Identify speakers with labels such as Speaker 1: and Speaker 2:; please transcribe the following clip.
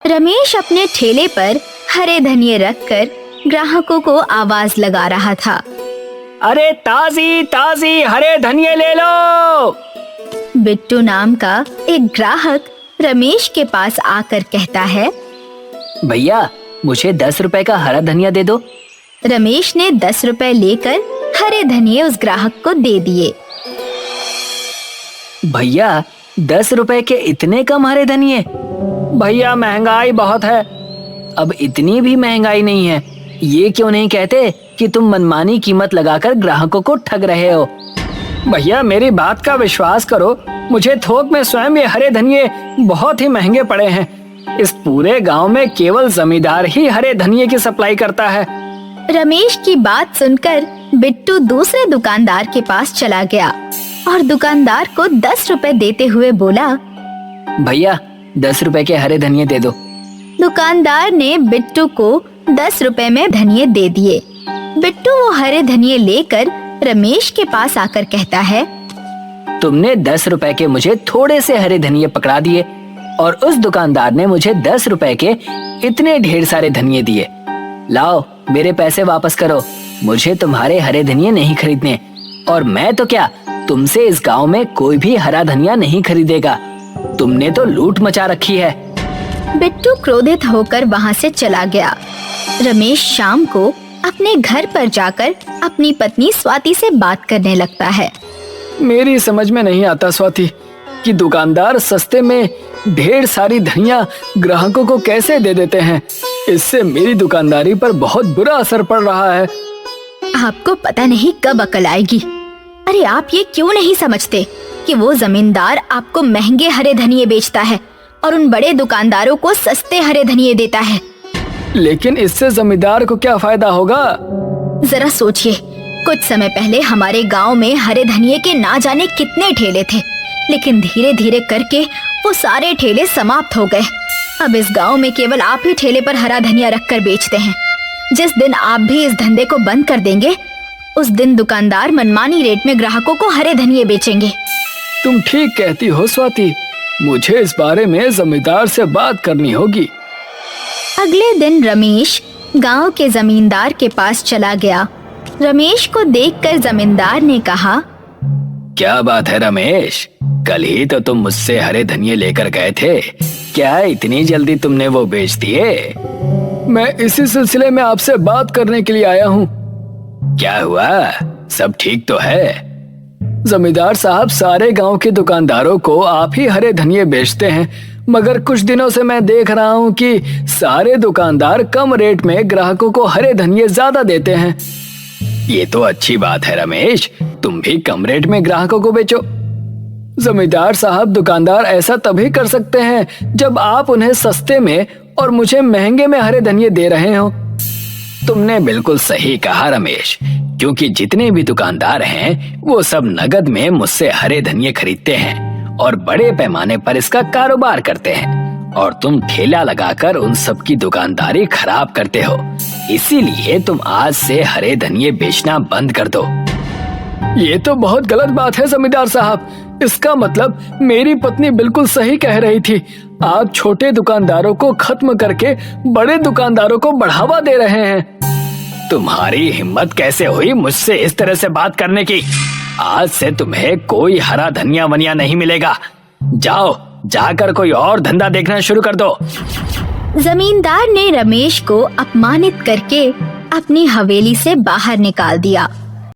Speaker 1: रमेश अपने ठेले पर हरे धनिये रखकर ग्राहकों को आवाज लगा रहा था।
Speaker 2: अरे ताजी ताजी हरे धनिये ले लो।
Speaker 1: बिट्टू नाम का एक ग्राहक रमेश के पास आकर कहता है,
Speaker 2: भैया मुझे 10 रुपए का हरा धनिया दे दो।
Speaker 1: रमेश ने 10 रुपए लेकर हरे धनिये उस ग्राहक को दे दिए।
Speaker 2: भैया 10 रुपए के इतने कम हरे धनिये? भैया महंगाई बहुत है। अब इतनी भी महंगाई नहीं है। ये क्यों नहीं कहते कि तुम मनमानी कीमत लगाकर ग्राहकों को ठग रहे हो? भैया मेरी बात का विश्वास करो, मुझे थोक में स्वयं ये हरे धनिये बहुत ही महंगे पड़े हैं। इस पूरे गांव में केवल जमींदार ही हरे धनिये की सप्लाई करता है।
Speaker 1: रमेश की बात सुनकर बिट्टू दूसरे दुकानदार के पास चला गया और दुकानदार को 10 रुपए देते हुए बोला,
Speaker 2: भैया 10 रुपए के हरे धनिये दे दो।
Speaker 1: दुकानदार ने बिट्टू को 10 रुपए में धनिये दे दिए। बिट्टू वो हरे धनिये लेकर रमेश के पास आकर कहता है,
Speaker 2: तुमने 10 रुपए के मुझे थोड़े से हरे धनिये पकड़ा दिए और उस दुकानदार ने मुझे 10 रुपए के इतने ढेर सारे धनिये दिए। लाओ मेरे पैसे वापस करो, मुझे तुम्हारे हरे धनिये नहीं खरीदने। और मैं तो क्या, तुमसे इस गांव में कोई भी हरा धनिया नहीं खरीदेगा। तुमने तो लूट मचा रखी है।
Speaker 1: बिट्टू क्रोधित होकर वहाँ से चला गया। रमेश शाम को अपने घर पर जाकर अपनी पत्नी स्वाति से बात करने लगता है।
Speaker 2: मेरी समझ में नहीं आता स्वाति कि दुकानदार सस्ते में ढेर सारी धनिया ग्राहकों को कैसे दे देते हैं। इससे मेरी दुकानदारी पर बहुत बुरा असर पड़ रहा है।
Speaker 1: आपको पता नहीं कब अकल आएगी। अरे आप ये क्यों नहीं समझते कि वो जमींदार आपको महंगे हरे धनिये बेचता है और उन बड़े दुकानदारों को सस्ते हरे धनिये देता है।
Speaker 2: लेकिन इससे जमींदार को क्या फायदा होगा?
Speaker 1: जरा सोचिए, कुछ समय पहले हमारे गांव में हरे धनिये के ना जाने कितने ठेले थे, लेकिन धीरे धीरे करके वो सारे ठेले समाप्त हो गए। अब इस गांव में केवल आप ही ठेले पर हरा धनिया रखकर बेचते हैं। जिस दिन आप भी इस धंधे को बंद कर देंगे, उस दिन दुकानदार मनमानी रेट में ग्राहकों को हरे धनिये बेचेंगे।
Speaker 2: तुम ठीक कहती हो स्वाति, मुझे इस बारे में जमींदार से बात करनी होगी।
Speaker 1: अगले दिन रमेश गांव के जमींदार के पास चला गया। रमेश को देखकर जमींदार ने कहा,
Speaker 2: क्या बात है रमेश, कल ही तो तुम मुझसे हरे धनिये लेकर गए थे, क्या इतनी जल्दी तुमने वो बेच दिए? मैं इसी सिलसिले में आपसे बात करने के लिए आया हूँ। क्या हुआ, सब ठीक तो है? जमींदार साहब, सारे गांव के दुकानदारों को आप ही हरे धनिये बेचते हैं, मगर कुछ दिनों से मैं देख रहा हूँ कि सारे दुकानदार कम रेट में ग्राहकों को हरे धनिये ज्यादा देते हैं। ये तो अच्छी बात है रमेश, तुम भी कम रेट में ग्राहकों को बेचो। जमींदार साहब, दुकानदार ऐसा तभी कर सकते हैं जब आप उन्हें सस्ते में और मुझे महंगे में हरे धनिये दे रहे हो। तुमने बिल्कुल सही कहा रमेश, क्योंकि जितने भी दुकानदार हैं वो सब नगद में मुझसे हरे धनिये खरीदते हैं और बड़े पैमाने पर इसका कारोबार करते हैं, और तुम ठेला लगाकर उन सब की दुकानदारी खराब करते हो। इसीलिए तुम आज से हरे धनिये बेचना बंद कर दो। ये तो बहुत गलत बात है जमींदार साहब, इसका मतलब मेरी पत्नी बिल्कुल सही कह रही थी। आप छोटे दुकानदारों को खत्म करके बड़े दुकानदारों को बढ़ावा दे रहे हैं। तुम्हारी हिम्मत कैसे हुई मुझसे इस तरह से बात करने की? आज से तुम्हें कोई हरा धनिया वनिया नहीं मिलेगा। जाओ, जाकर कोई और धंधा देखना शुरू कर दो।
Speaker 1: जमींदार ने रमेश को अपमानित करके अपनी हवेली से बाहर निकाल दिया।